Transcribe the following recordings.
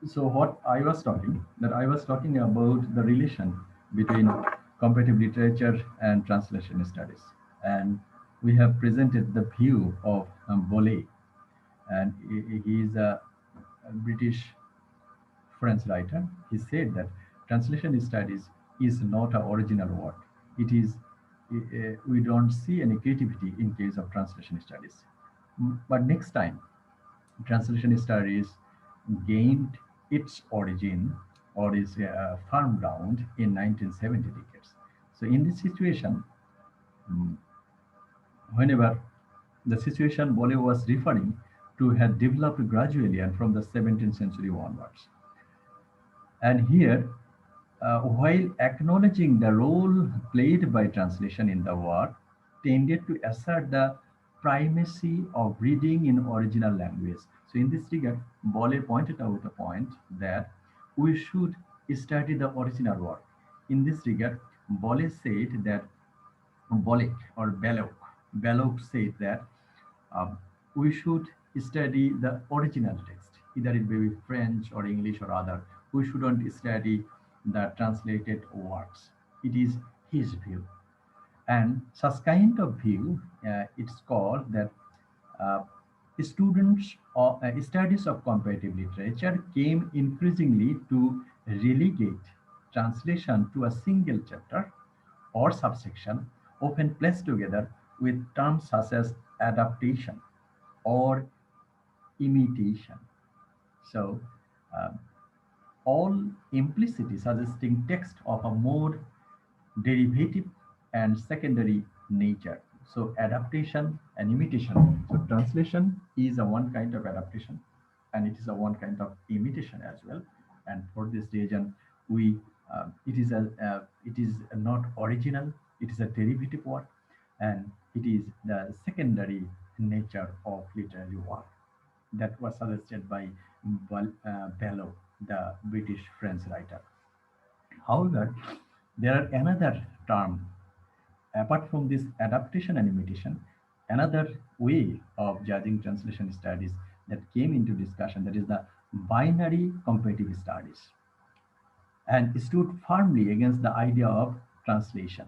So what I was talking about the relation between comparative literature and translation studies. And we have presented the view of Bolle, and he is a British French writer. He said that translation studies is not an original work. It is, we don't see any creativity in case of translation studies. But next time, translation studies gained its origin or is firm ground in 1970 decades. So in this situation, whenever the situation Bolle was referring to had developed gradually and from the 17th century onwards. And here, while acknowledging the role played by translation in the work, tended to assert the primacy of reading in original language. So, in this regard, Bolle pointed out a point that we should study the original work. In this regard, Bolle said that Bolek or Belloc said that um, we should study the original text, either it may be French or English or other. We shouldn't study the translated works. It is his view. And such kind of view, it's called that uh, students or studies of comparative literature came increasingly to relegate translation to a single chapter or subsection, often placed together with terms such as adaptation or imitation. So, uh, all implicitly suggesting text of a more derivative and secondary nature. So adaptation and imitation. So translation is a one kind of adaptation, and it is a one kind of imitation as well. And for this reason, we it is not original. It is a derivative work, and it is the secondary nature of literary work that was suggested by Bellow, the British French writer. However, there are another term apart from this adaptation and imitation, another way of judging translation studies that came into discussion, that is the binary comparative studies, and stood firmly against the idea of translation.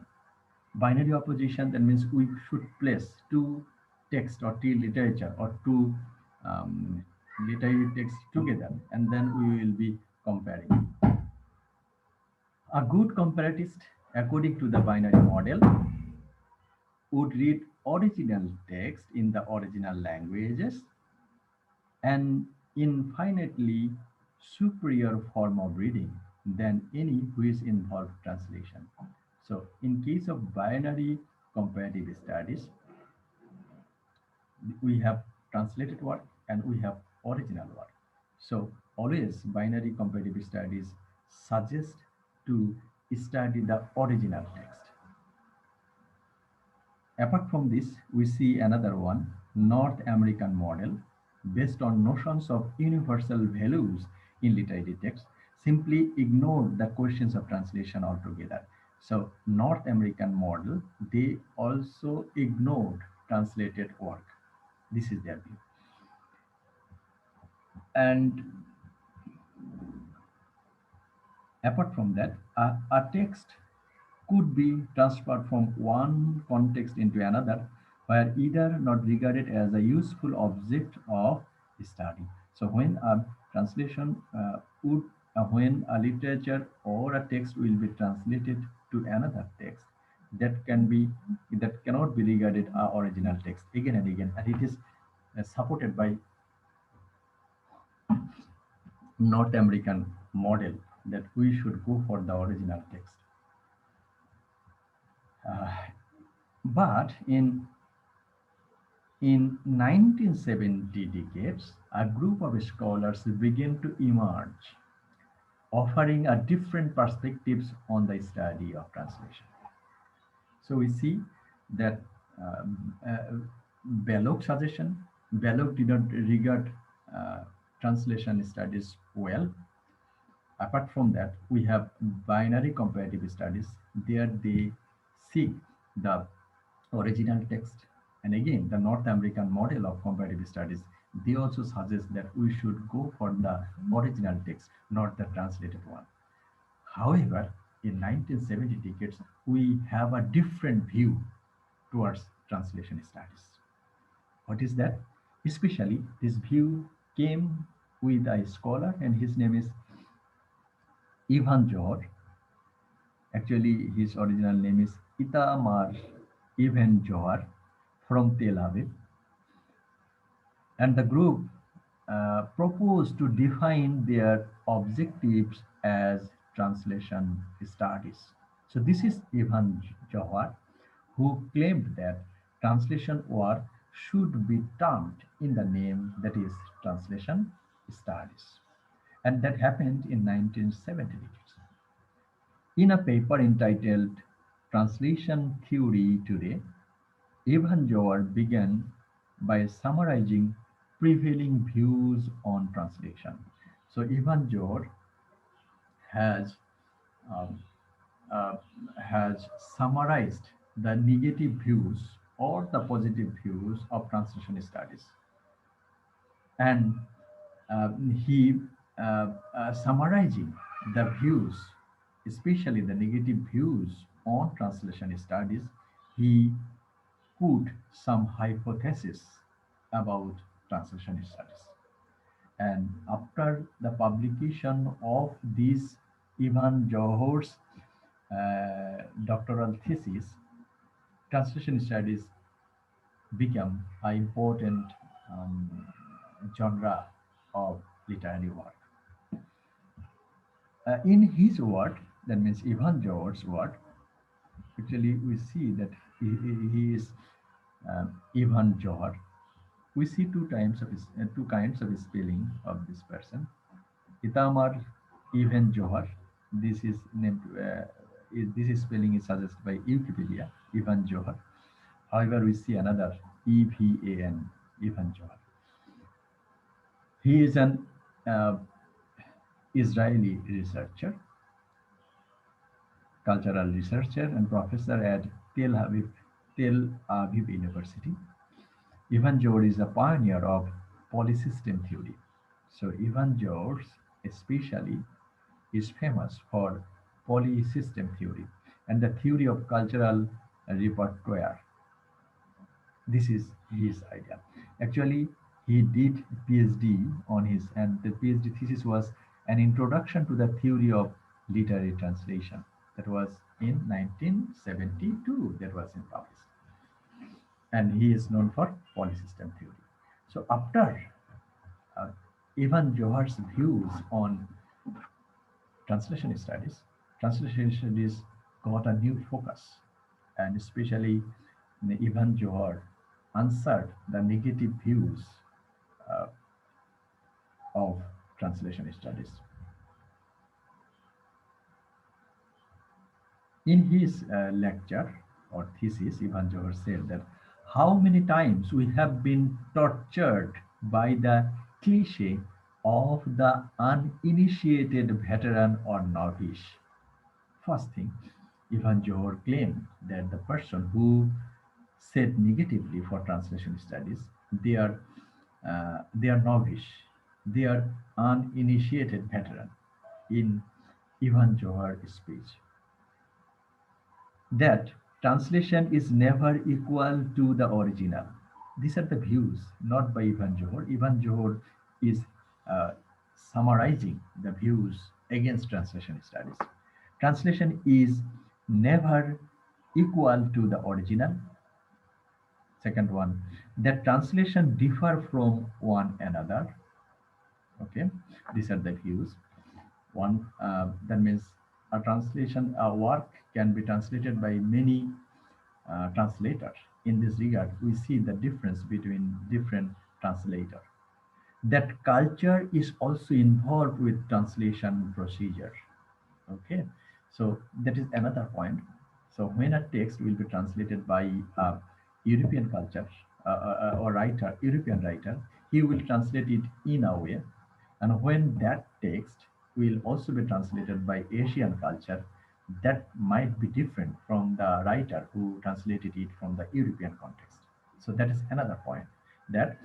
Binary opposition, that means we should place two text or two literature or two um, literary texts together and then we will be comparing. A good comparatist, according to the binary model, would read original text in the original languages an infinitely superior form of reading than any which involved translation. So, in case of binary comparative studies, we have translated work and we have original work. So, always binary comparative studies suggest to study the original text. Apart from this, we see another one, North American model, based on notions of universal values in literary text, simply ignored the questions of translation altogether. So, North American model, they also ignored translated work. This is their view. And apart from that, a text could be transferred from one context into another, where either not regarded as a useful object of study. So when a translation when a literature or a text will be translated to another text, that cannot be regarded a original text again and again, and it is supported by North American model that we should go for the original text. Uh, but in 1970 decades, a group of scholars began to emerge, offering a different perspectives on the study of translation. So we see that Belloc's suggestion, Belloc did not regard translation studies well. Apart from that, we have binary comparative studies. There they seek the original text. And again, the North American model of comparative studies They also suggest that we should go for the original text, not the translated one. However, in 1970 decades, we have a different view towards translation studies. What is that? Especially, this view came with a scholar, and his name is Ivan Johor. Actually, his original name is Itamar Ivan Johar from Tel Aviv. And the group proposed to define their objectives as translation studies. So this is Ivan Johar, who claimed that translation work should be termed in the name, that is translation studies. And that happened in 1970. In a paper entitled Translation Theory Today, Ivan Jower began by summarizing prevailing views on translation. So Ivan Jower has um, uh, has summarized the negative views or the positive views of translation studies, and he summarizing the views, especially the negative views on translation studies. He put some hypotheses about translation studies. And after the publication of this Ivan Johor's doctoral thesis, translation studies become an important um, genre of literary work. In his work, that means Ivan Johor's work, actually we see that he is Ivan Johor. We see two kinds of spelling of this person. Itamar Ivan Johor. This is named. This spelling is suggested by Wikipedia. Ivan Johor. However, we see another Evan Ivan Johor. He is an uh, Israeli researcher, cultural researcher, and professor at Tel Aviv University. Ivan George is a pioneer of polysystem theory. So Ivan George especially is famous for polysystem theory and the theory of cultural repertoire. This is his idea. Actually, he did PhD on his, and the PhD thesis was an introduction to the theory of literary translation. That was in 1972. That was in published, and he is known for polysystem theory. So after uh, Ivan Johar's views on translation studies got a new focus, and especially Ivan Johar answered the negative views uh, of translation studies. In his lecture or thesis, Ivan Johar said that how many times we have been tortured by the cliche of the uninitiated veteran or novice. First thing, Ivan Johor claimed that the person who said negatively for translation studies, they are novice, they are uninitiated veteran. In Ivan Johor's speech, that translation is never equal to the original. These are the views, not by Ivan Johor. Ivan Johor is uh, summarizing the views against translation studies. Translation is never equal to the original. Second one, that translation differ from one another. Okay, these are the views. One, that means a translation, a work can be translated by many translators. In this regard, we see the difference between different translators. That culture is also involved with translation procedure. Okay, so that is another point. So when a text will be translated by a European culture or writer, European writer, he will translate it in a way, and when that text will also be translated by Asian culture, that might be different from the writer who translated it from the European context. So that is another point, that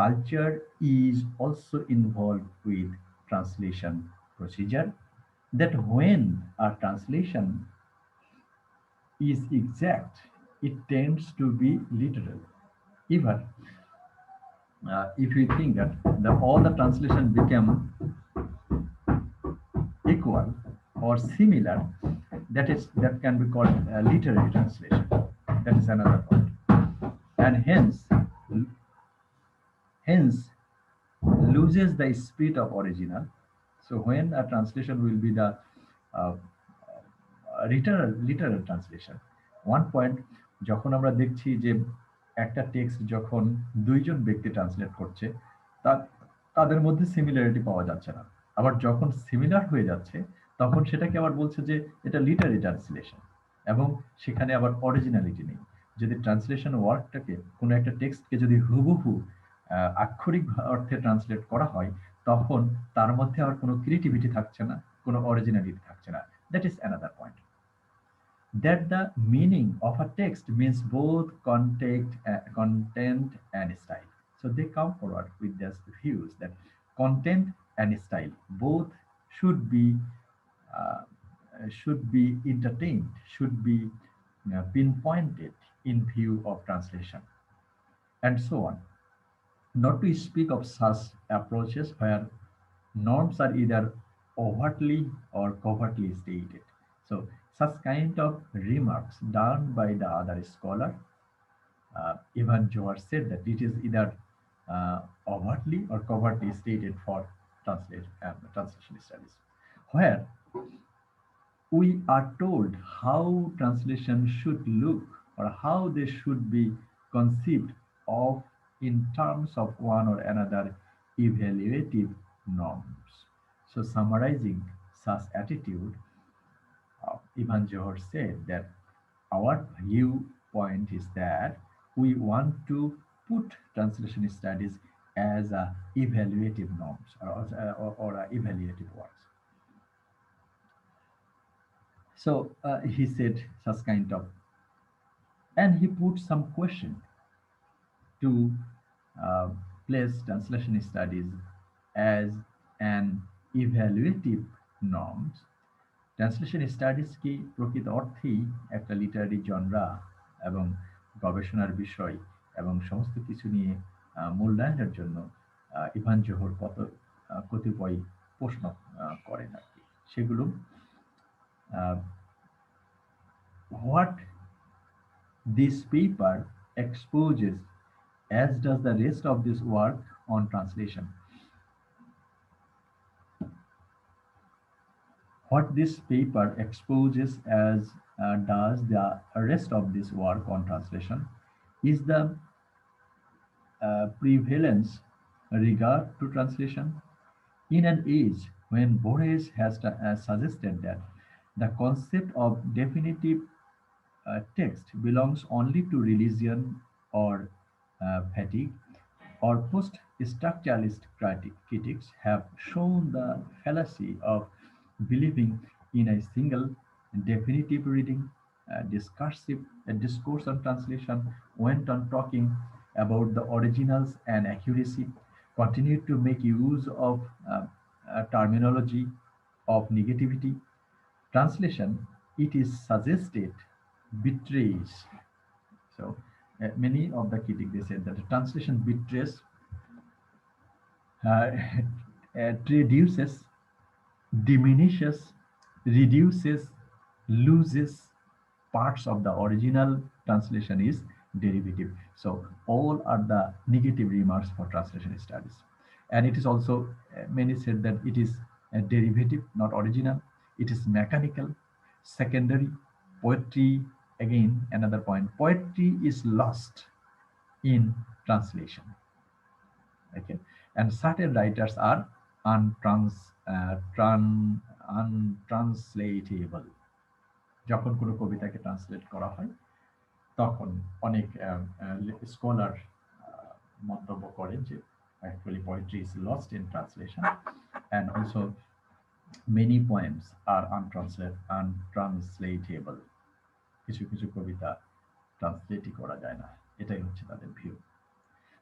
culture is also involved with translation procedure, that when a translation is exact, it tends to be literal. Even if we think that all the translation become equal or similar, that can be called literary translation. That is another point, and hence loses the spirit of original. So when a translation will be the uh, literal translation, one point, যখন আমরা দেখছি যে একটা text যখন দুইজন ব্যক্তি translate করছে, তাদের মধ্যে সিমিলারিটি পাওয়া যাচ্ছে না, আবার যখন সিমিলার হয়ে যাচ্ছে তখন সেটাকে আবার বলছে যে এটা লিটারি ট্রান্সলেশন, এবং সেখানে আবার অরিজিনালিটি নেই। যদি ট্রান্সলেশন ওয়ার্কটাকে, কোনো একটা টেক্সটকে যদি হুবহু আক্ষরিক অর্থে ট্রান্সলেট করা হয়, তখন তার মধ্যে আর কোনো ক্রিয়েটিভিটি থাকছে না, কোনো অরিজিনালিটি থাকছে না। That is another point, that the meaning of a text means both content and style. So they come forward with their views that content and style both should be uh, should be entertained, should be pinpointed in view of translation, and so on. Not to speak of such approaches where norms are either overtly or covertly stated. So, such kind of remarks done by the other scholar, Ivan Johar said that it is either overtly or covertly stated for translation studies, where we are told how translation should look or how they should be conceived of in terms of one or another evaluative norms. So, summarizing such attitude, Ivan Johor said that our viewpoint is that we want to put translation studies as evaluative norms or evaluative works. So he said such kind of, and he put some question to uh, place translation studies as an evaluative norms. Translation studies কি প্রকৃত অর্থেই একটা Literary genre এবং গবেষণার বিষয় এবং সমস্ত কিছু নিয়ে মূল্যায়নের জন্য ইভান জোহর কতিপয় প্রশ্ন করেন আর কি। সেগুলো what this paper exposes, as does the rest of this work on translation. What this paper exposes, as does the rest of this work on translation, is the prevalence regard to translation in an age when Borges has suggested that the concept of definitive text belongs only to religion or fatigue, or post-structuralist critics have shown the fallacy of believing in a single definitive reading. Discourse on translation went on talking about the originals and accuracy, continued to make use of terminology of negativity. Translation, it is suggested, betrays. So many of the critics, they said that the translation betrays, uh, reduces, diminishes, reduces, loses parts of the original translation is derivative. So all are the negative remarks for translation studies. And it is also, many said that it is a derivative, not original. It is mechanical, secondary. Poetry, again, another point. Poetry is lost in translation. Okay, and certain writers are untranslatable. যখন কোনো কবিতাকে translate করা হয় তখন অনেক scholar মন্তব্য করেন যে actually poetry is lost in translation, and also many poems are untranslatable. কিছু কিছু কবিতা ট্রান্সলেটই করা যায় না, এটাই হচ্ছে তাদের view.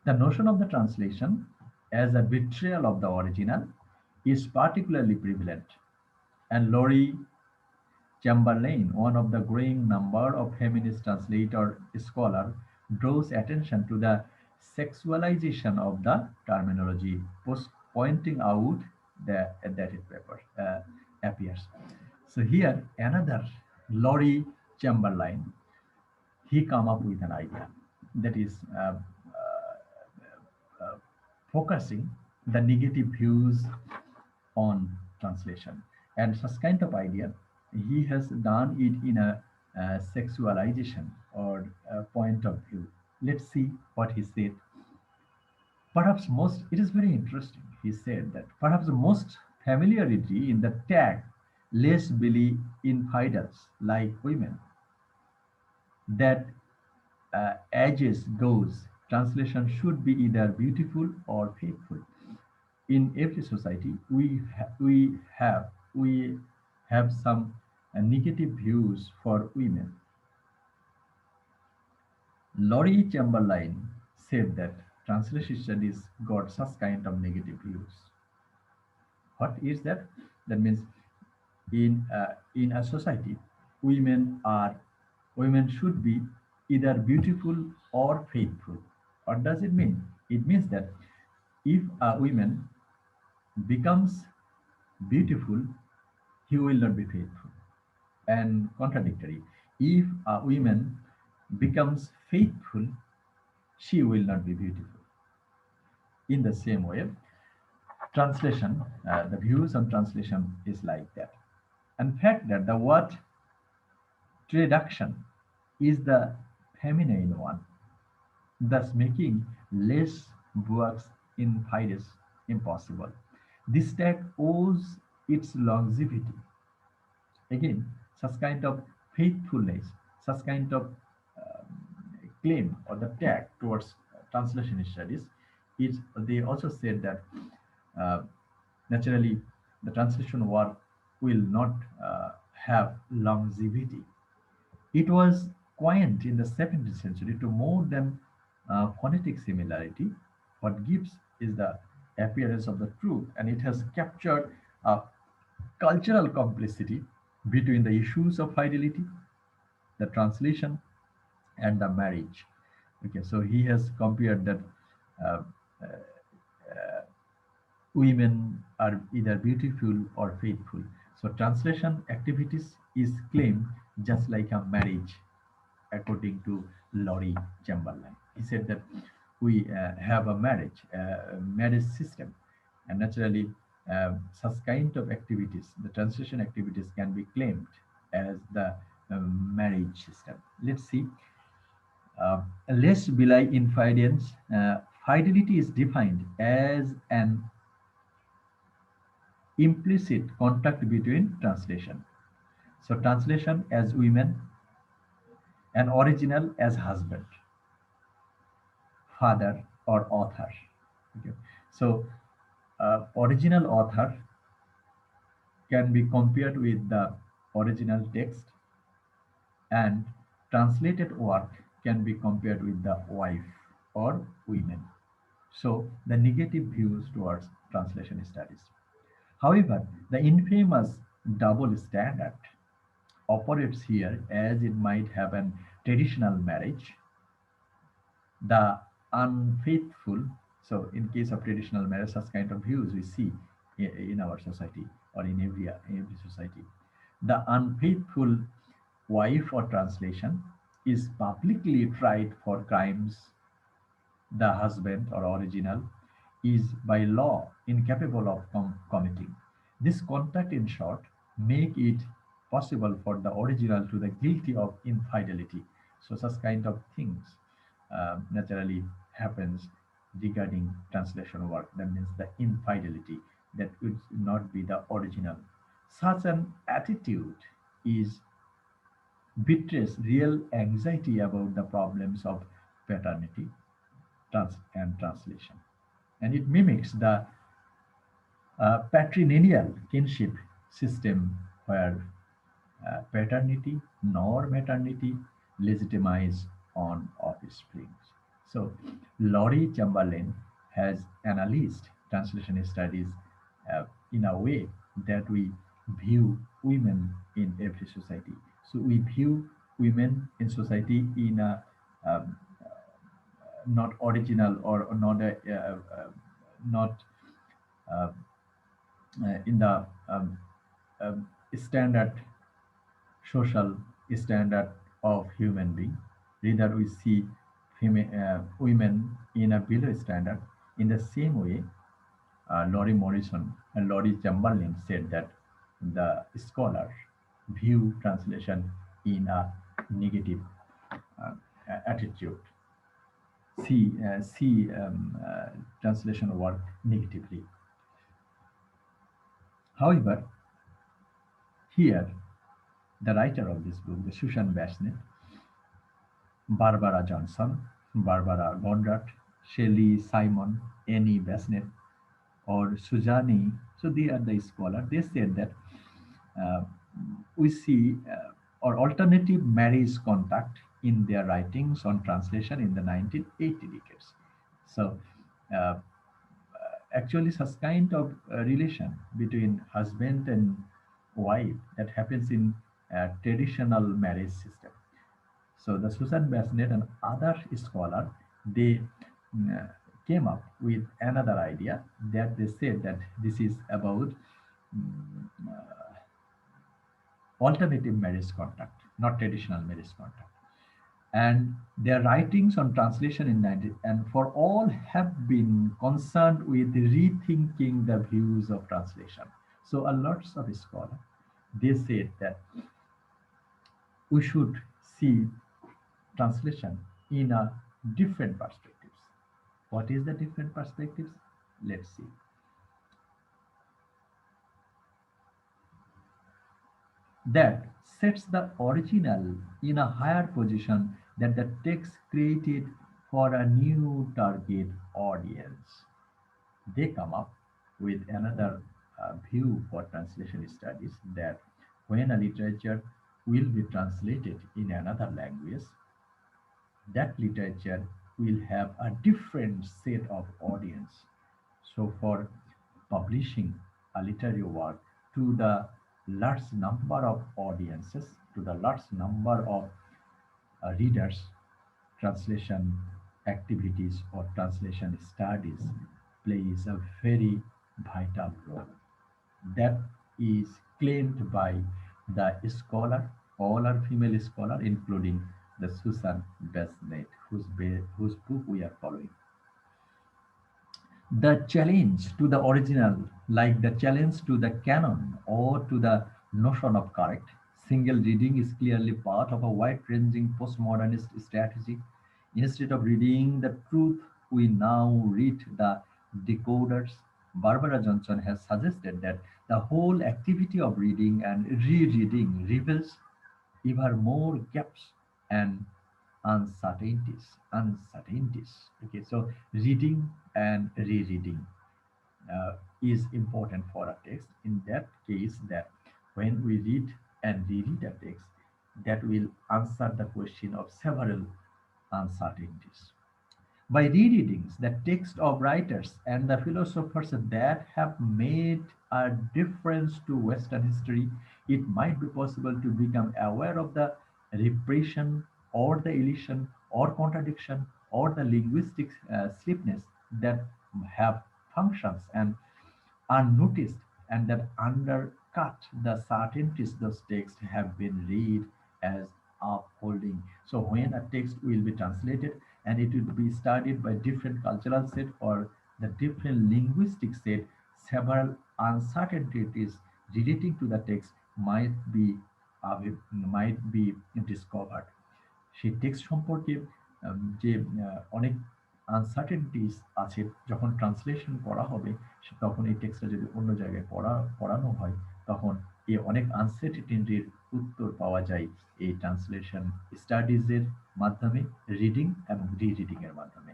The notion of the translation as a betrayal of the original is particularly prevalent, and Laurie Chamberlain, one of the growing number of feminist translator scholars, draws attention to the sexualization of the terminology, pointing out that it appears. So here, another Laurie Chamberlain, he come up with an idea that is focusing the negative views on translation. And such kind of idea, he has done it in a sexualization or a point of view. Let's see what he said. Perhaps most, it is very interesting. He said that perhaps the most familiarity in the tag less believe infidels like women that ages goes, translation should be either beautiful or faithful. In every society, we have some negative views for women. Laurie Chamberlain said that translation studies got such kind of negative views. What is that? That means in a society, women are women should be either beautiful or faithful. What does it mean? It means that if a woman becomes beautiful, he will not be faithful. And contradictory, if a woman becomes faithful, she will not be beautiful. In the same way, translation, the views on translation is like that. In fact, that the word traduction is the feminine one, thus making less works in Fides impossible. This tag owes its longevity. Again, such kind of faithfulness, such kind of claim or the tag towards translation studies is they also said that uh, naturally the translation work will not have longevity. It was coined in the 17th century to more than phonetic similarity. What gives is the appearance of the truth, and it has captured a cultural complicity between the issues of fidelity, the translation, and the marriage. Okay, so he has compared that uh, women are either beautiful or faithful. So translation activities is claimed just like a marriage, according to Laurie Chamberlain. He said that we have a marriage system, and naturally, such kind of activities, the translation activities, can be claimed as the marriage system. Let's see. Less belie infidence. Fidelity is defined as an implicit contact between translation. So translation as women and original as husband, father, or author. Okay. So original author can be compared with the original text, and translated work can be compared with the wife or women. So the negative views towards translation studies. However, the infamous double standard operates here as it might have an traditional marriage, the unfaithful. So in case of traditional marriage, such kind of views we see in our society or in every society. The unfaithful wife or translation is publicly tried for crimes the husband or original is by law incapable of committing. This contact, in short, make it possible for the original to the guilty of infidelity. So such kind of things naturally happens regarding translation work. That means the infidelity that would not be the original. Such an attitude is betrays real anxiety about the problems of paternity and translation. And it mimics the patrilineal kinship system where paternity nor maternity legitimize on offspring. So Laurie Chamberlain has analyzed translation studies in a way that we view women in every society. So we view women in society in a um, not original or not a, not uh, in the standard social standard of human being. Rather, we see women in a below standard. In the same way, Laurie Morrison and Laurie Chamberlain said that the scholar view translation in a negative uh, attitude, see translation work negatively. However, here the writer of this book, the Susan Bassnett, Barbara Johnson, Barbara Gondrat, Shelley Simon, Annie Bassnett, or Sujani, so they are the scholars. They said that uh, we see or alternative marriage contact in their writings on translation in the 1980 decades. So uh, actually such kind of relation between husband and wife that happens in traditional marriage system. So the Susan Bassnett and other scholars, they came up with another idea that they said that this is about alternative marriage contract, not traditional marriage contract. And their writings on translation in 90 and for all have been concerned with rethinking the views of translation. So a lots of scholars, they said that we should see translation in a different perspectives. What is the different perspectives? Let's see. That sets the original in a higher position than the text created for a new target audience. They come up with another view for translation studies that when a literature will be translated in another language, that literature will have a different set of audience. So for publishing a literary work to the large number of audiences, to the large number of readers, translation activities or translation studies plays a very vital role. That is claimed by the scholar, all are female scholar, including the Susan Besnett, whose book we are following. The challenge to the original, like the challenge to the canon or to the notion of correct, single reading is clearly part of a wide-ranging postmodernist strategy. Instead of reading the truth, we now read the decoders. Barbara Johnson has suggested that the whole activity of reading and rereading reveals even more gaps and uncertainties. Okay, so reading and rereading is important for a text. In that case, that when we read and reread a text, that will answer the question of several uncertainties. By rereadings, the text of writers and the philosophers that have made a difference to Western history, it might be possible to become aware of the repression or the illusion or contradiction or the linguistic sleepiness that have functions and unnoticed and that undercut the certainties those texts have been read as upholding. So when a text will be translated and it will be studied by different cultural set or the different linguistic set, several uncertainties relating to the text might be discovered. সেই text সম্পর্কে যে অনেক আনসার্টেনটিস আছে যখন translation করা হবে তখন এই টেক্সটটা যদি অন্য জায়গায় পড়ানো হয় তখন এই অনেক আনসার্টেনটির উত্তর পাওয়া যায় এই ট্রান্সলেশন স্টাডিজের মাধ্যমে রিডিং এবং রিডিং এর মাধ্যমে.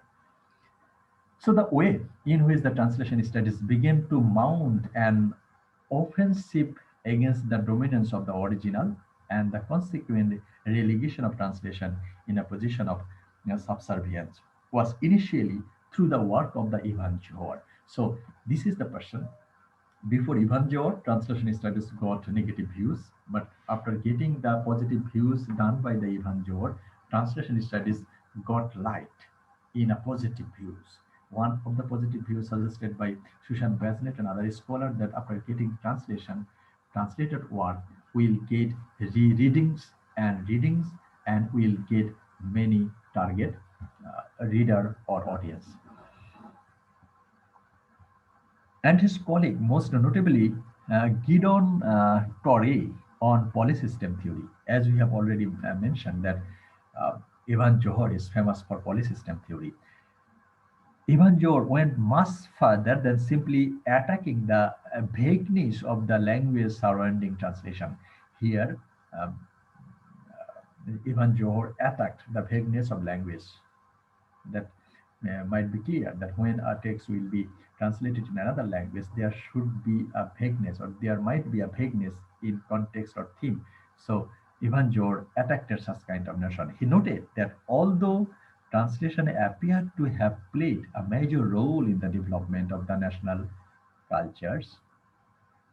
So the way in which the translation studies began to mount an offensive against the dominance of the original and the consequent relegation of translation in a position of subservience. was initially through the work of the Ivan Johor. So this is the person. Before Ivan Johor, translation studies got negative views, but after getting the positive views done by the Ivan Johor, translation studies got light in a positive views. One of the positive views suggested by Susan Basnet and other scholars that after getting translated work, we'll get rereadings and readings, and we'll get many target reader or audience. And his colleague, most notably Gideon Torrey on polysystem theory. As we have already mentioned that uh, Ivan Johor is famous for polysystem theory. Ivan Johor went much further than simply attacking the vagueness of the language surrounding translation. Here, um, Ivan Johor attacked the vagueness of language that might be clear that when a text will be translated in another language, there should be a vagueness or there might be a vagueness in context or theme. So Ivan Jor attacked such kind of notion. He noted that although translation appeared to have played a major role in the development of the national cultures,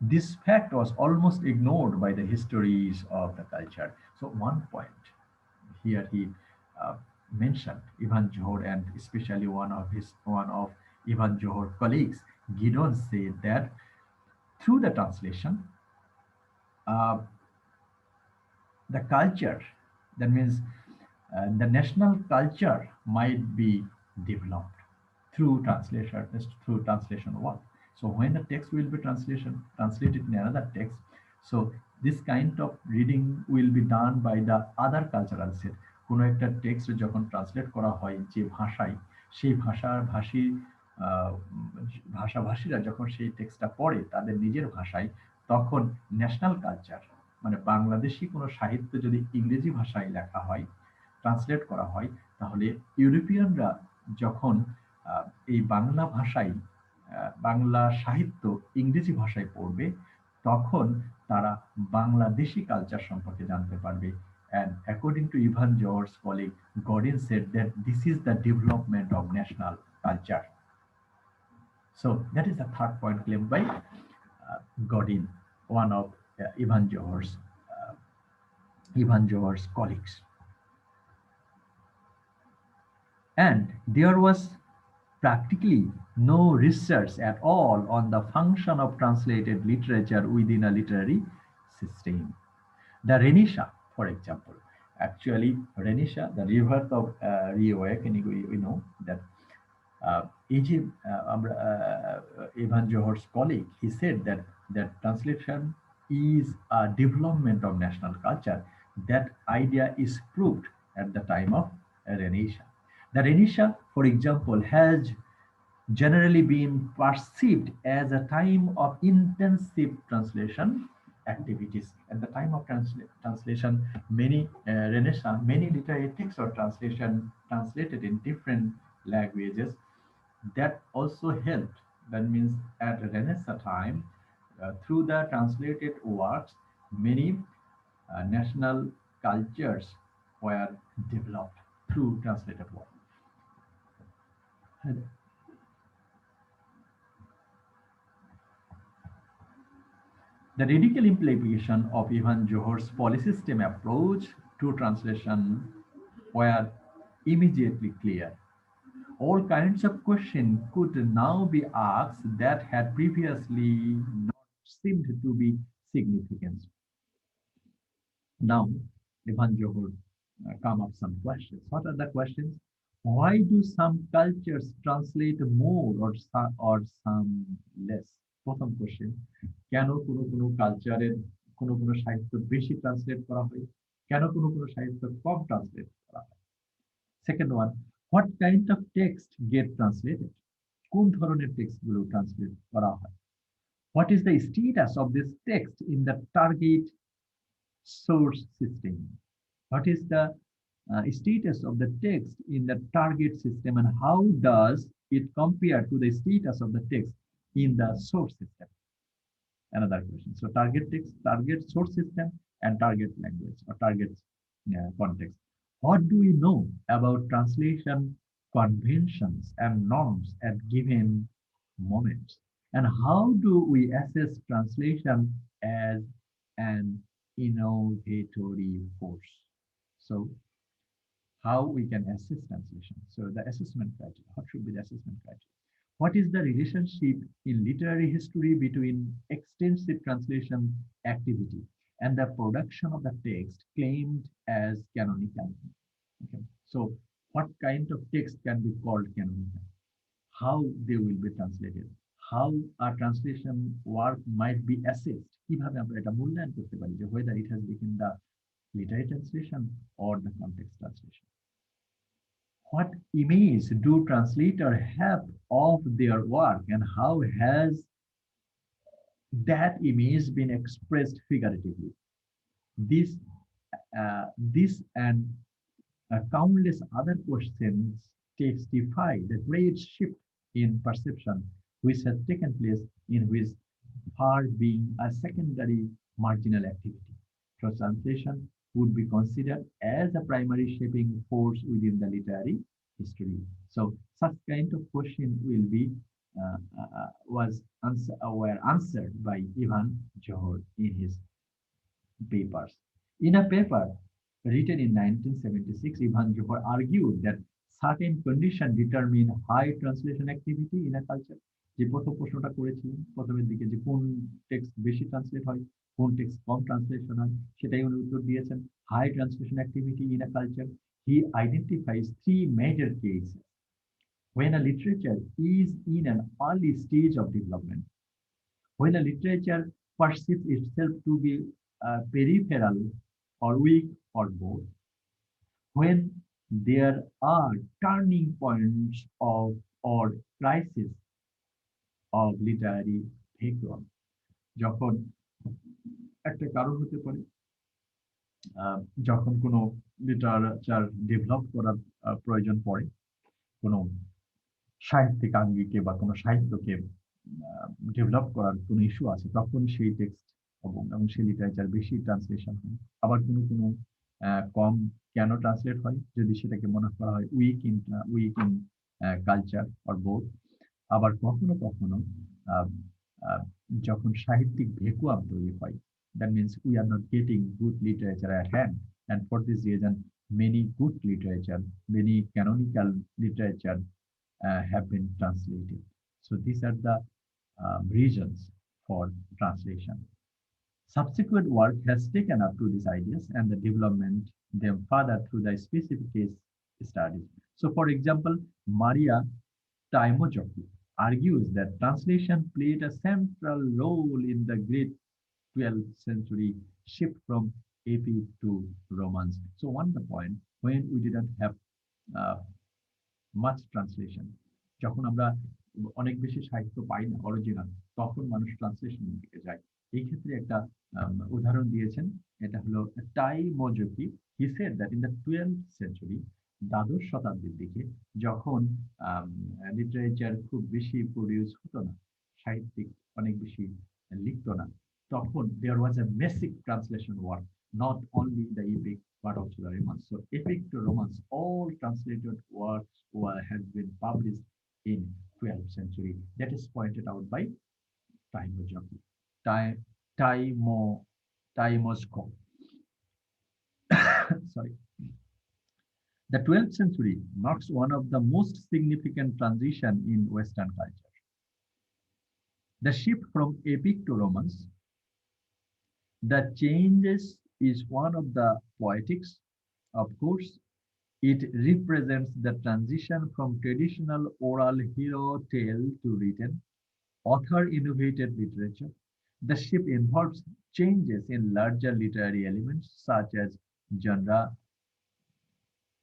this fact was almost ignored by the histories of the culture. So one point here he uh, mentioned Ivan Johor, and especially one of Ivan Johor colleagues, Gideon, said that through the translation, uh, the culture, that means the national culture might be developed through translation work. So when the text will be translated in another text, so this kind of reading will be done by the other cultural set. কোনো একটা text যখন translate করা হয় যে ভাষায়, সেই ভাষার আহ, ভাষাভাষীরা যখন সেই টেক্সটটা পড়ে তাদের নিজের ভাষায়, তখন ন্যাশনাল কালচার মানে বাংলাদেশি কোনো সাহিত্য যদি ইংরেজি ভাষায় লেখা হয়, ট্রান্সলেট করা হয়, তাহলে ইউরোপিয়ানরা যখন এই বাংলা ভাষায় বাংলা সাহিত্য ইংরেজি ভাষায় পড়বে, তখন তারা বাংলাদেশি কালচার সম্পর্কে জানতে পারবে। And according to Ivan George's colleague, Godin said that this is the development of national culture. So that is the third point claimed by Godin, one of Ivan George's colleagues. And there was practically no research at all on the function of translated literature within a literary system. The Renisha, for example, actually Renisha, the rebirth of reawakening, we know that Ivan Johor's colleague, he said that translation is a development of national culture. That idea is proved at the time of Renisha. The Renisha, for example, has generally been perceived as a time of intensive translation activities. At the time of translation, many Renaissance, many literary texts or translated in different languages. That also helped. That means at Renaissance time, through the translated works, many national cultures were developed through translated work. The radical implication of Ivan Johor's polysystem approach to translation were immediately clear. All kinds of questions could now be asked that had previously not seemed to be significant. Now, Ivan Johor come up some questions. What are the questions? Why do some cultures translate more or some less? প্রথম question, কেন কোনো কোনো কালচারের কোনো কোনো সাহিত্য বেশি translate করা হয়, কেন কোনো কোনো সাহিত্য কম ট্রান্সলেট করা হয়? Second one, what kind of text get translated, কোন ধরনের টেক্সট গুলো ট্রান্সলেট করা হয়? What is the status of this text in the target source system? What is the status of the text in the target system, and how does it compare to the status of the text in the source system? Another question. So target text, target source system, and target language or target context. What do we know about translation conventions and norms at given moments. And how do we assess translation as an innovatory force? So, how we can assess translation? So, the assessment criteria. What should be the assessment criteria? What is the relationship in literary history between extensive translation activity and the production of the text claimed as canonical? Okay. So, what kind of text can be called canonical? How they will be translated? How a translation work might be assessed? কিভাবে আমরা এটা মূল্যায়ন করতে পারি যে whether it has become the literary translation or the context translation? What image do translators have of their work, and how has that image been expressed figuratively? This, this and countless other questions testify the great shift in perception which has taken place in which far being a secondary marginal activity. So translation would be considered as a primary shaping force within the literary history. So such kind of question will be were answered by Ivan Johor in his papers. In a paper written in 1976, Ivan Johor argued that certain conditions determine high translation activity in a culture. যে প্রথম প্রশ্নটা করেছিলেন প্রথমের দিকে যে কোন text বেশি translate হয় কোন টেক্সট কম ট্রান্সলেশন হয় সেটাই উনি উত্তর দিয়েছেন high translation activity in a culture he identifies three major cases when a literature is in an early stage of development, when a literature perceives itself to be peripheral or weak or both, when there are turning points of or crisis of literary vacuum, যখন একটা কারণ হতে পারে যখন কোনো literature develop করার প্রয়োজন পড়ে কোনো সাহিত্যিক আঙ্গিকে বা কোনো সাহিত্যকে ডেভেলপ করার কোনো ইস্যু আছে তখন সেই টেক্সট এবং সেই লিটারেচার বেশি ট্রান্সলেশন হয় আবার কোনো কোনো কম কেন ট্রান্সলেট হয় যদি সেটাকে মনে করা হয় weak in culture or both আবার কখনো কখনো যখন সাহিত্যিক ভেকুয়াম তৈরি হয় that means we are not getting good literature at hand, and for this reason many good literature, many canonical literature have been translated. So these are the reasons for translation. Subsequent work has taken up to these ideas and the development them further through the specific case studies. So for example, Maria Taimojoki argues that translation played a central role in the great 12th century shift from epic to romance. So one the point when we didn't have much translation, যখন আমরা অনেক বেশি সাহিত্য পাই না original তখন মানুষ ট্রান্সলেশনের দিকে যায় এই ক্ষেত্রে একটা উদাহরণ দিয়েছেন এটা হলো টাইমোজোকি he said that in the 12th century দ্বাদশ শতাব্দীর দিকে যখন লিটারেচার খুব বেশি প্রডিউস হতো না সাহিত্যিক অনেক বেশি লিখতো না তখন there was a massive translation work, not only the epic but also the romance. So epic to romance, all translated works has been published in 12th century. That is pointed out by Taimojoki. Taimosko. Sorry. The 12th century marks one of the most significant transition in Western culture. The shift from epic to romance. The changes is one of the poetics. Of course, it represents the transition from traditional oral hero tale to written, author-innovated literature. The shift involves changes in larger literary elements such as genre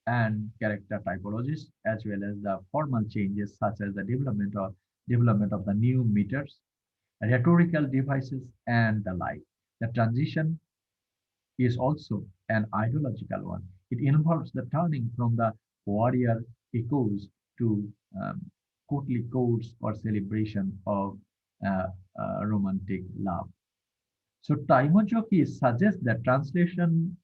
and character typologies, as well as the formal changes such as the development of the new meters, rhetorical devices, and the like. The transition is also an ideological one. It involves the turning from the warrior echoes to courtly codes or celebration of romantic love. So Taimojoki suggests that translation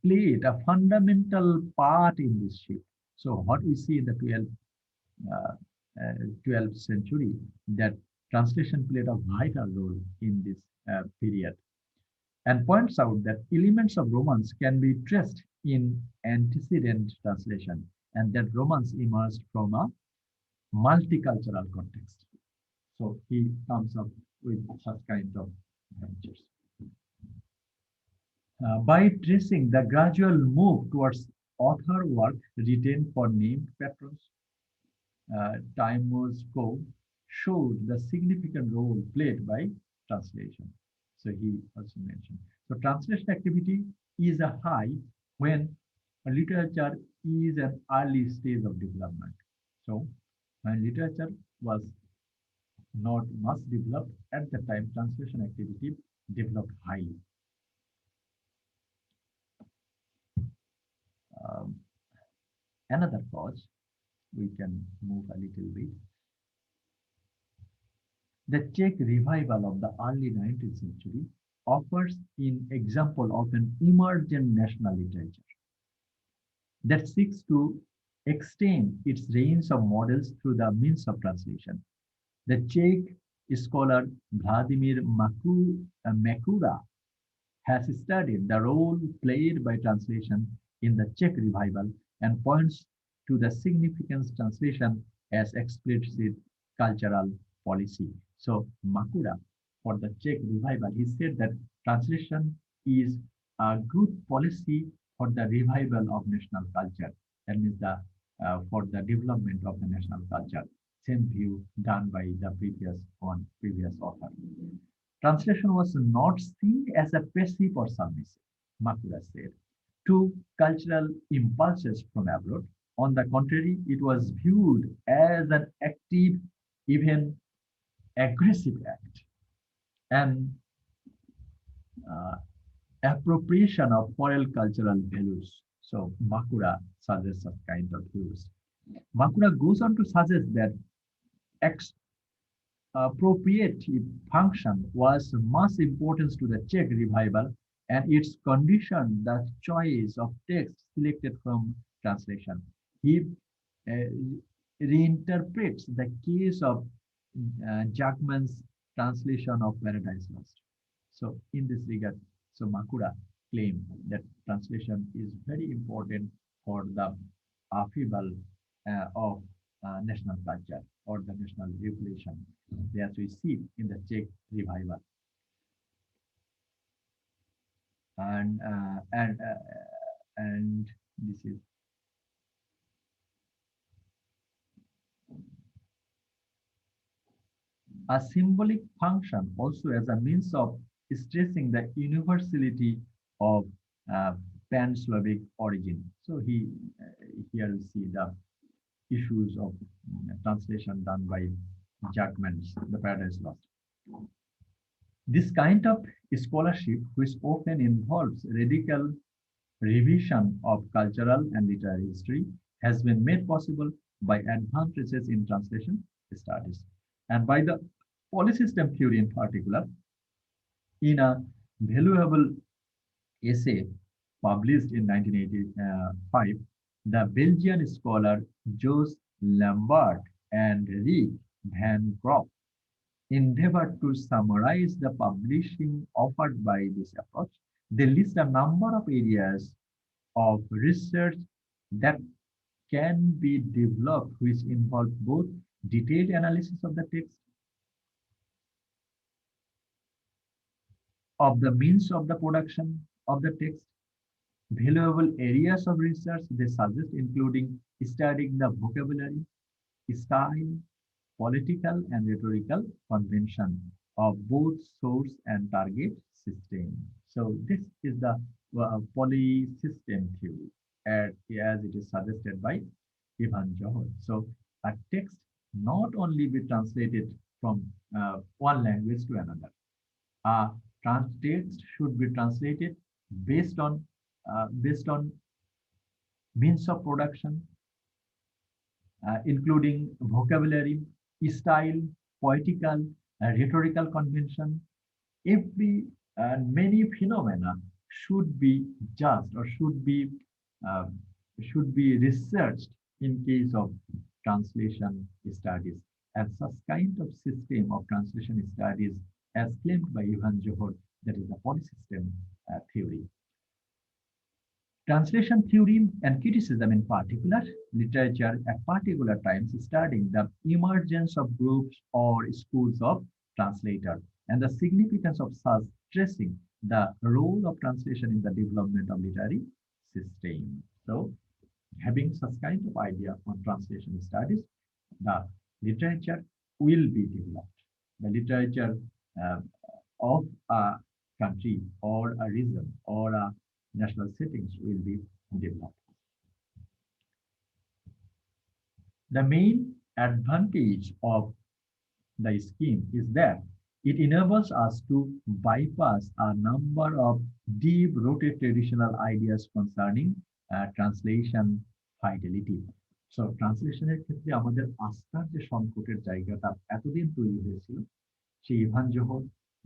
played a fundamental part in this shift. So what we see in the uh, 12th century, that translation played a vital role in this period, and points out that elements of Romance can be traced in antecedent translation, and that Romance emerged from a multicultural context. So he comes up with such kind of ventures. By tracing the gradual move towards author work written for named patrons, Timosco showed the significant role played by translation. So he also mentioned. So translation activity is a high when a literature is an early stage of development. So when literature was not much developed at the time, translation activity developed highly. Um, Another cause, we can move a little bit. The Czech revival of the early 19th century offers an example of an emergent national literature that seeks to extend its range of models through the means of translation. The Czech scholar Vladimir Makura has studied the role played by translation in the Czech revival and points to the significance translation as explicit cultural policy. So Makura, for the Czech revival, he said that translation is a good policy for the revival of national culture. That means the for the development of the national culture. Same view done by the previous author. Translation was not seen as a passive or submissive, Makura said, to cultural impulses from abroad. On the contrary, it was viewed as an active, even aggressive act, and uh, appropriation of foreign cultural values. So Makura suggests a kind of views. Makura goes on to suggest that appropriative function was much importance to the Czech revival, and its conditioned the choice of text selected from translation. He uh, reinterprets the case of Jackman's translation of Paradise Lost. So in this regard, so Makura claimed that translation is very important for the upheaval of national culture or the national revolution that we see in the Czech revival. And uh, and uh, and this is a symbolic function also as a means of stressing the universality of uh, pan-Slavic origin. So here we see the issues of translation done by Jackman's The Paradise Lost. This kind of scholarship, which often involves radical revision of cultural and literary history, has been made possible by advanced research in translation studies and by the polysystem theory in particular. In a valuable essay published in 1985, the Belgian scholar Jos Lambert and Rick van Krop endeavored to summarize the publishing offered by this approach. They list a number of areas of research that can be developed, which involve both detailed analysis of the text, of the means of the production of the text, valuable areas of research they suggest, including studying the vocabulary, style, political and rhetorical convention of both source and target system. So this is the polysystem theory as it is suggested by Ivan Johor. So a text not only be translated from one language to another. A text should be translated based on means of production, including vocabulary, style, poetical, rhetorical convention. Every many phenomena should be judged or uh, should be researched in case of translation studies. And such kind of system of translation studies, as claimed by Ivan Johor, that is the polysystem theory. Translation theory and criticism in particular, literature at particular times studying the emergence of groups or schools of translator and the significance of such stressing the role of translation in the development of literary system. So, having such kind of idea on translation studies, the literature will be developed. The literature uh, of a country or a region or a national settings will be developed. The main advantage of the scheme is that it enables us to bypass a number of deep-rooted traditional ideas concerning translation fidelity. So ট্রান্সলেশনের ক্ষেত্রে আমাদের আস্থার যে সংকটের জায়গাটা এতদিন তৈরি হয়েছিল, সেই ইভান জোহর,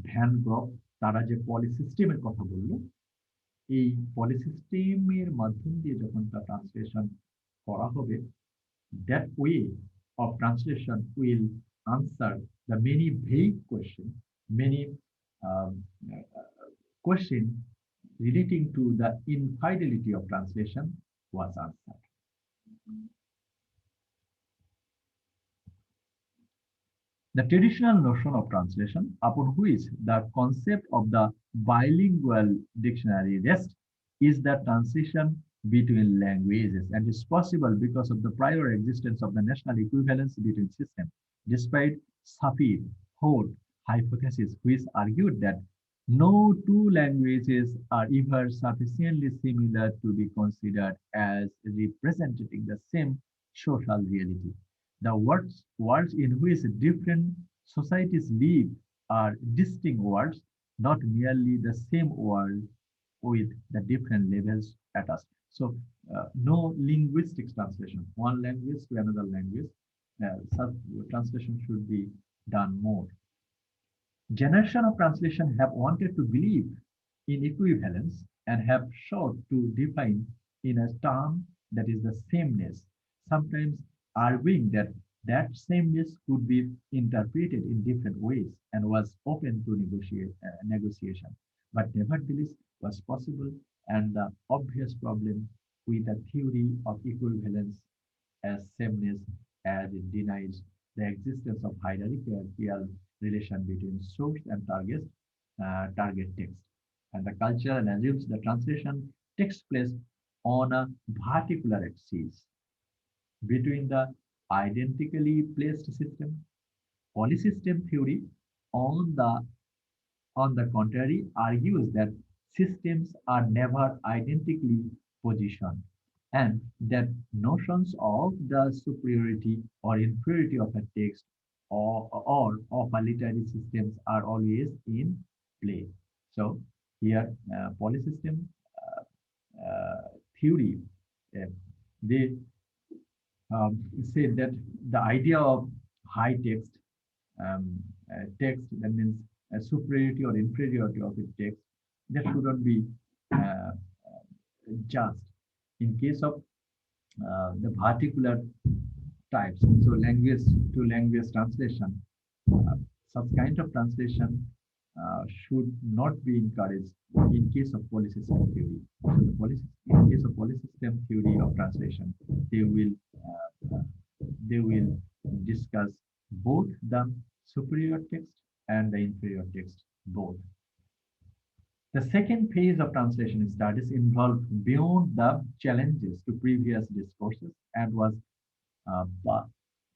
ভ্যান গক, তারা যে পলিসিস্টেমের কথা বললো, এই পলিসিস্টেমের মাধ্যম দিয়ে যখন তা ট্রান্সলেশন করা হবে, that way of translation will answer the many vague questions, many um, question relating to the infidelity of translation was answered. The traditional notion of translation, upon which the concept of the bilingual dictionary rests, is the transition between languages and is possible because of the prior existence of the national equivalence between systems, despite Sapir-Holt hypothesis, which argued that no two languages are ever sufficiently similar to be considered as representing the same social reality. The worlds in which different societies live are distinct worlds, not merely the same world with the different levels attached. So, no linguistic translation, one language to another language. Such translation should be done more. Generation of translation have wanted to believe in equivalence and have sought to define in a term that is the sameness, sometimes arguing that that sameness could be interpreted in different ways and was open to negotiation, but nevertheless was possible, and the obvious problem with the theory of equivalence as sameness, as it denies the existence of hierarchical relation between source and target text. And the culture and assumes the translation takes place on a particular axis between the identically placed system. Polysystem theory, on the on the contrary, argues that systems are never identically positioned and that notions of the superiority or inferiority of a text or of a literary systems are always in play. So here, polysystem theory, uh, they said that the idea of high text, that means superiority or inferiority of its text, that shouldn't be uh, just in case of the particular types. So language to language translation, such kind of translation should not be encouraged in case of polysystem theory. So in case of polysystem theory of translation, they will discuss both the superior text and the inferior text, both. The second phase of translation studies involved beyond the challenges to previous discourses and was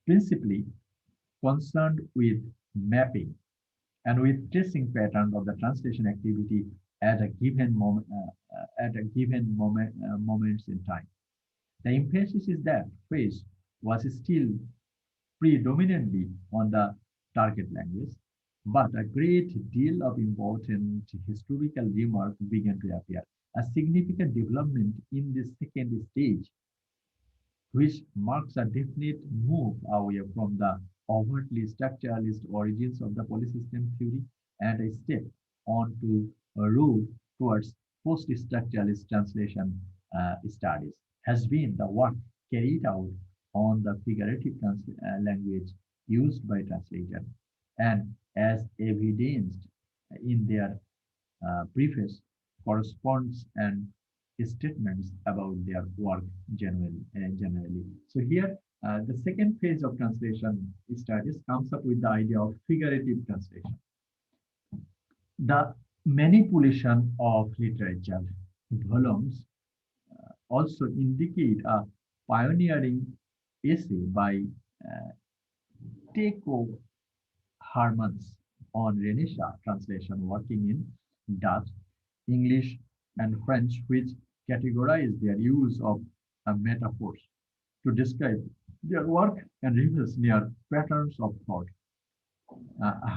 principally concerned with mapping and with tracing patterns of the translation activity at a given moments in time. The emphasis is that phase was still predominantly on the target language, but a great deal of important historical remarks began to appear. A significant development in the second stage, which marks a definite move away from the overtly structuralist origins of the polysystem theory and a step onto a road towards post-structuralist translation studies, has been the work carried out on the figurative language used by translator, and as evidenced in their preface, corresponds and statements about their work generally. So here, the second phase of translation studies comes up with the idea of figurative translation. The manipulation of literature volumes also indicate a pioneering essay by uh, Teco Harmans on Renisha translation working in Dutch, English, and French, which categorize their use of metaphors to describe their work and reveals near patterns of thought.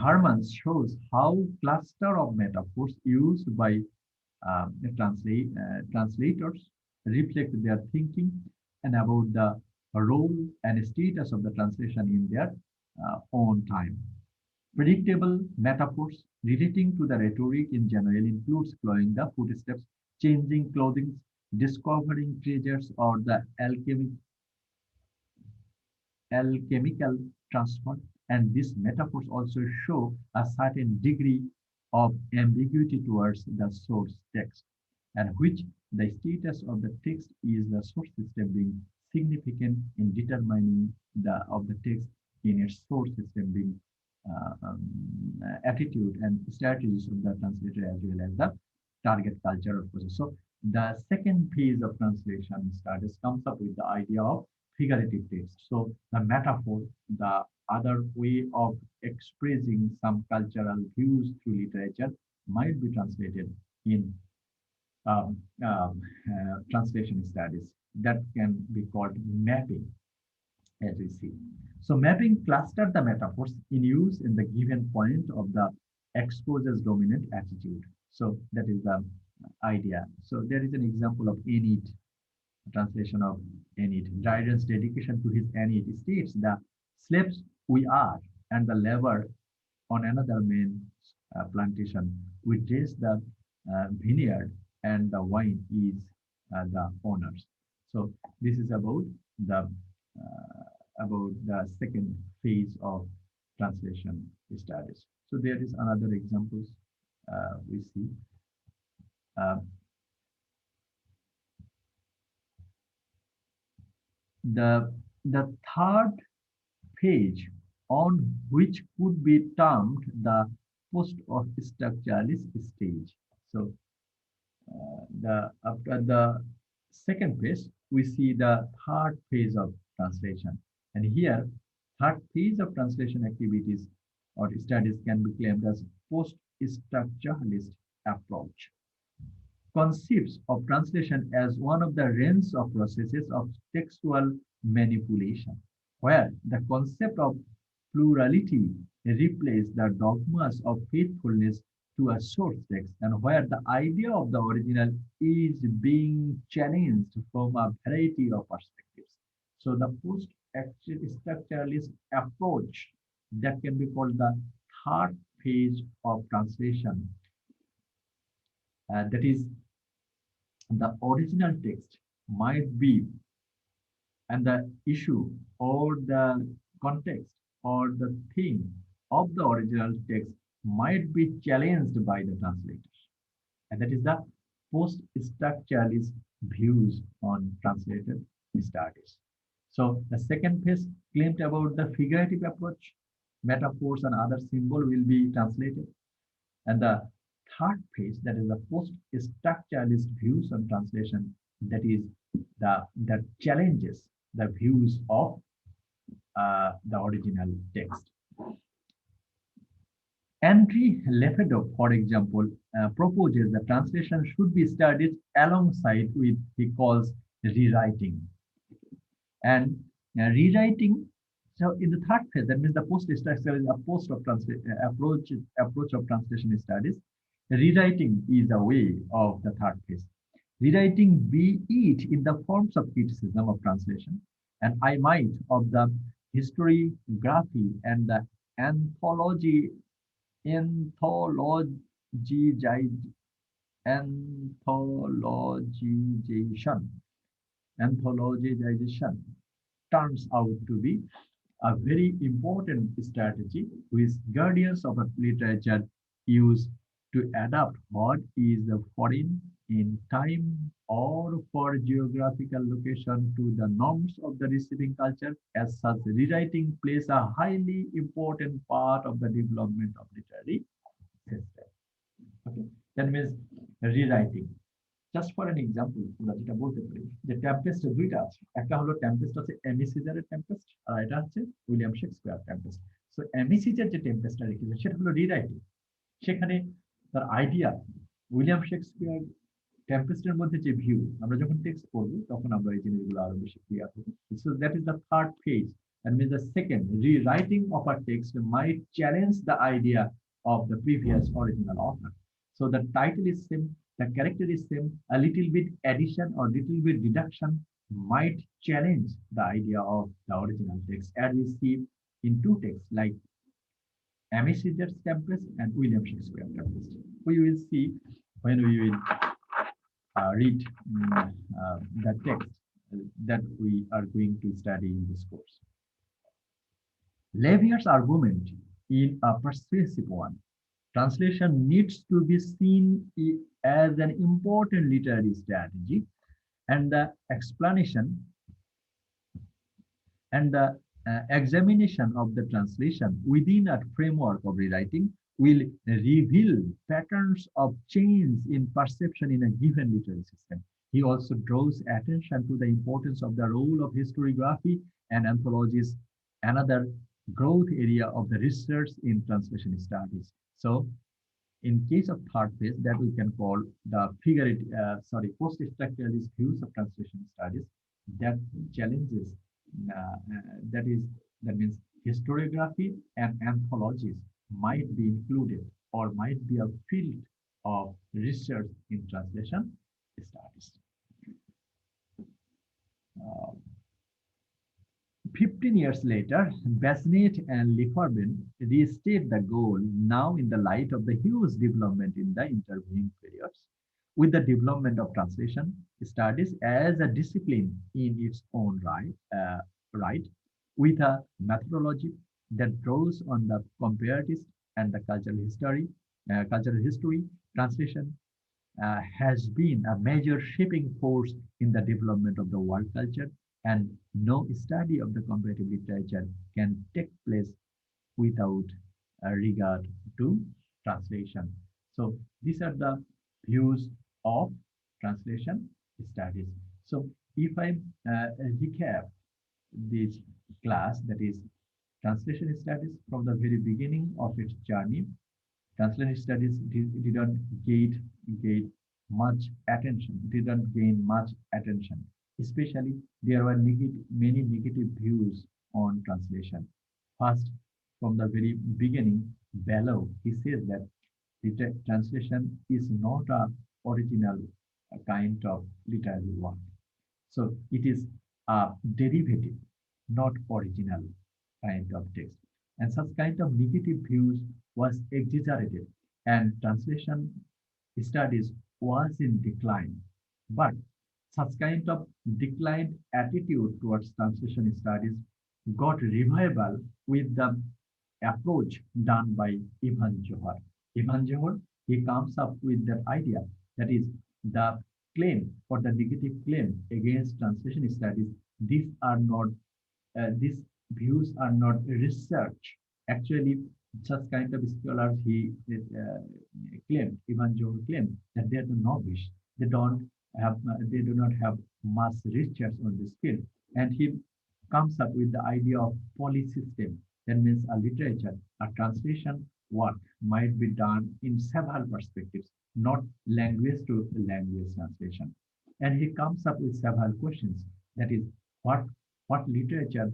Herman shows how cluster of metaphors used by translators reflect their thinking and about the role and status of the translation in their own time. Predictable metaphors relating to the rhetoric in general includes following the footsteps, changing clothing, discovering treasures, or the alchemical transfer, and these metaphors also show a certain degree of ambiguity towards the source text, and which the status of the text is the source system being significant in determining the of the text in its source system being attitude and strategies of the translator as well as the target culture of process. So the second phase of translation studies comes up with the idea of figurative text. So the metaphor, the other way of expressing some cultural views through literature might be translated in translation studies that can be called mapping, as we see. So mapping clustered the metaphors in use in the given point of the exposer's dominant attitude. So that is the idea. So there is an example of Enid, translation of Enid. Dryden's dedication to his Enid states the slaves we are and the labor on another man's plantation. We taste the vineyard and the wine is the owners. So this is about the second phase of translation studies. So there is another examples we see. Uh, the third page on which could be termed the post of structuralist stage. So after the second phase, we see the third phase of translation. And here, third phase of translation activities or studies can be claimed as post-structuralist approach. Conceives of translation as one of the range of processes of textual manipulation, where the concept of plurality replaces the dogmas of faithfulness to a source text, and where the idea of the original is being challenged from a variety of perspectives. So the post-structuralist approach that can be called the third phase of translation, that is the original text might be, and the issue or the context or the theme of the original text might be challenged by the translators. And that is the post-structuralist views on translated studies. So the second phase claimed about the figurative approach, metaphors and other symbol will be translated. And the third phase, that is the post-structuralist views on translation, that is that challenges the views of the original text. André Lefebvre, for example, proposes that translation should be studied alongside with he calls rewriting. And rewriting, so in the third phase, that means the post-structural is a approach of translation studies. Rewriting is a way of the third phase. Rewriting, be it in the forms of criticism of translation, and I might of the historiography and the anthology anthologization anthologization turns out to be a very important strategy which guardians of a literature use to adapt what is the foreign in time or for geographical location to the norms of the receiving culture. As such, rewriting plays a highly important part of the development of literary system. Okay, that means rewriting. Just for an example আমরা যেটা বলতে পারি যে Tempest দুইটা আছে, একটা হলো Tempest আছে এমি সিজারের টেম্পেস্ট, আর এটা হচ্ছে উইলিয়াম শেক্সপিয়ার টেম্পেস্ট। সো এমি সিজার যে টেম্পেস্টটা রেখেছে সেটা হলো রিরাইটিং। সেখানে তার আইডিয়া উইলিয়াম শেক্সপিয়ার টেম্পেস্টের মধ্যে যে ভিউ, আমরা যখন টেক্সট পড়বো তখন আমরা এই জিনিসগুলো আরো বেশি ক্লিয়ার হবে। So that is the third phase, and means the second rewriting of a text might challenge the idea of the previous original author. So the title is same, the character is same, a little bit addition or little bit reduction might challenge the idea of the original text, as we see in two texts like Amy Caesar's Tempest and William Shakespeare Tempest. We will see when we will read the text that we are going to study in this course. Levier's argument is a persuasive one. Translation needs to be seen as an important literary strategy, and the explanation and the examination of the translation within a framework of rewriting will reveal patterns of change in perception in a given literary system. He also draws attention to the importance of the role of historiography and anthologies, another growth area of the research in translation studies. So in case of third phase, that we can call the post-structuralist views of translation studies, that challenges, that means historiography and anthologies might be included or might be a field of research in translation studies. 15 years later, Basnet and Leforben restate the goal now in the light of the huge development in the intervening periods, with the development of translation studies as a discipline in its own right, with a methodology that draws on the comparative and the cultural history. Translation has been a major shaping force in the development of the world culture, and no study of the comparative literature can take place without regard to translation. So these are the views of translation studies. So if I recap this class, that is translation studies from the very beginning of its journey, translation studies didn't gain much attention, didn't gain much attention. Especially, there were many negative views on translation. First, from the very beginning, Bellow, he says that the translation is not an original kind of literary work. So it is a derivative, not original kind of text. And such kind of negative views was exaggerated, and translation studies was in decline. But such kind of declined attitude towards translation studies got revival with the approach done by Ibn Johar. Ibn Johar, he comes up with that idea, that is the claim or the negative claim against translation studies. These views are not research. Actually, such kind of scholars, he claimed, Ibn Johar claimed that they are the novice. They do not have much research on this field. And he comes up with the idea of polysystem. That means a literature, a translation work might be done in several perspectives, not language to language translation. And he comes up with several questions. That is, what literature,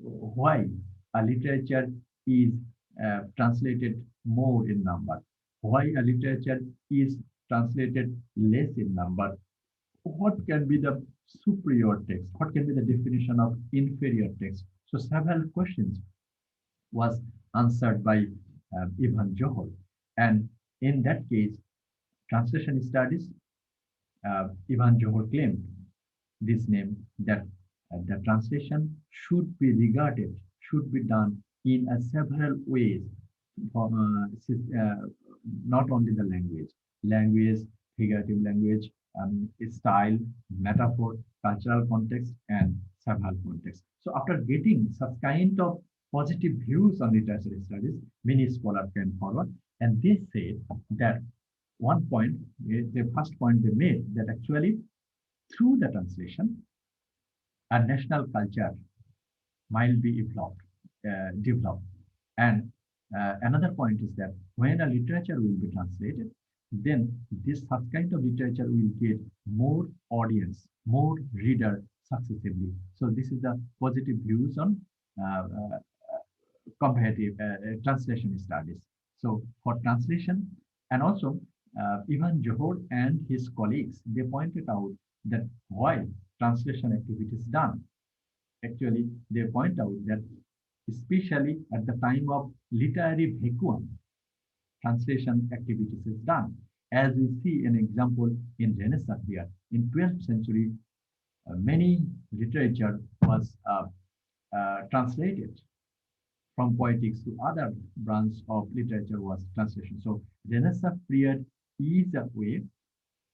why a literature is translated more in number, why a literature is translated less in number, what can be the superior text, what can be the definition of inferior text. So several questions was answered by Ibn Johar. And in that case, translation studies, Ibn Johar claimed this name, that The translation should be regarded, should be done in several ways, from, not only the language, figurative language, style, metaphor, cultural context, and several context. So after getting such kind of positive views on literature studies, many scholars came forward and they said that one point, the first point they made, that actually through the translation, a national culture might be developed. And another point is that when a literature will be translated, then this such kind of literature will get more audience, more reader successively. So this is the positive views on uh, uh, comparative translation studies. So for translation, and also even Johor and his colleagues, they pointed out that while translation activity is done, actually they point out that especially at the time of literary vacuum, translation activities is done. As we see an example in Renaissance period, in 12th century, many literature was translated from poetics to other branch of literature was translation. So Renaissance period is a way.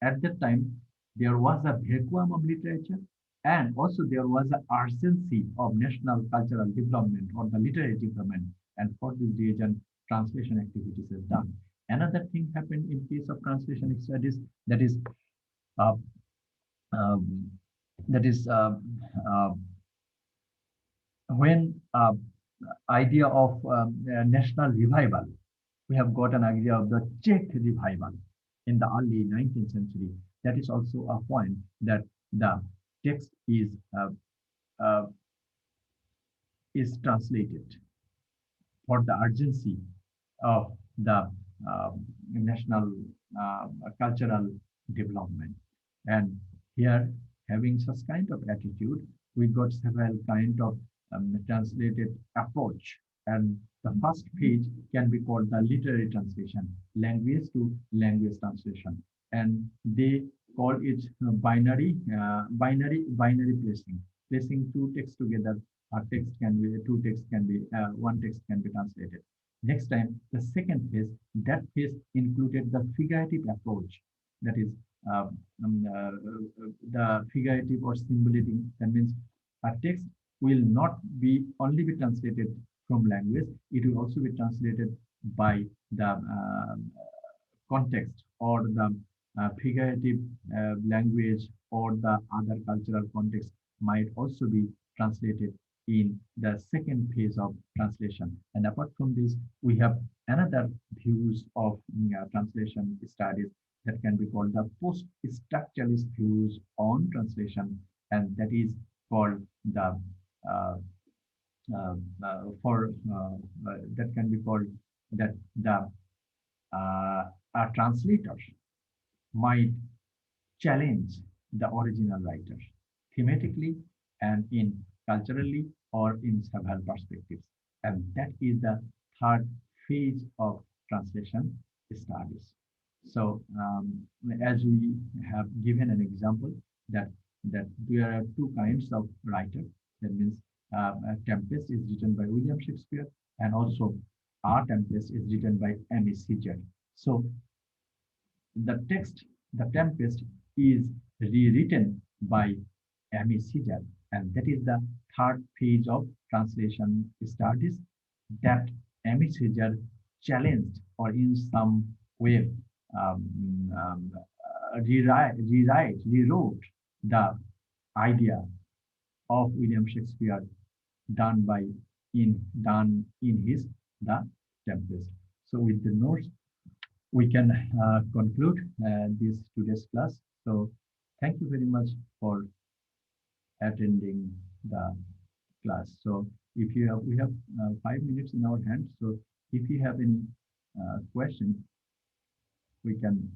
At that time, there was a vacuum of literature, and also there was an urgency of national cultural development or the literary development. And for this reason, translation activities is done. Another thing happened in case of translation studies, that is uh, um, that is when idea of national revival, we have got an idea of the Czech revival in the early 19th century. That is also a point that the text uh, is translated for the urgency of the national cultural development. And here, having such kind of attitude, we got several kind of translated approach. And the first page can be called the literary translation, language to language translation. And they call it binary placing, placing two texts together. A text can be two text can be one text can be translated. Next time, the second phase, that phase included the figurative approach. That is the figurative or symbolic. That means a text will not be only be translated from language. It will also be translated by the context or the figurative language or the other cultural context might also be translated in the second phase of translation. And apart from this, we have another views of translation studies that can be called the post-structuralist views on translation, and that is called the uh, that can be called that the translators might challenge the original writer thematically and in culturally or in several perspectives. And that is the third phase of translation studies. So as we have given an example that there are two kinds of writer. That means Tempest is written by William Shakespeare, and also Our Tempest is written by Amy Seeger. So the text, The Tempest, is rewritten by Amy Seeger, and that is the third phase of translation studies, that Amy Seeger challenged or in some way rewrote the idea of William Shakespeare done in his The Tempest. So with the notes, we can conclude this today's class. So thank you very much for attending the class. So if you have, we have 5 minutes in our hands. So if you have any question, we can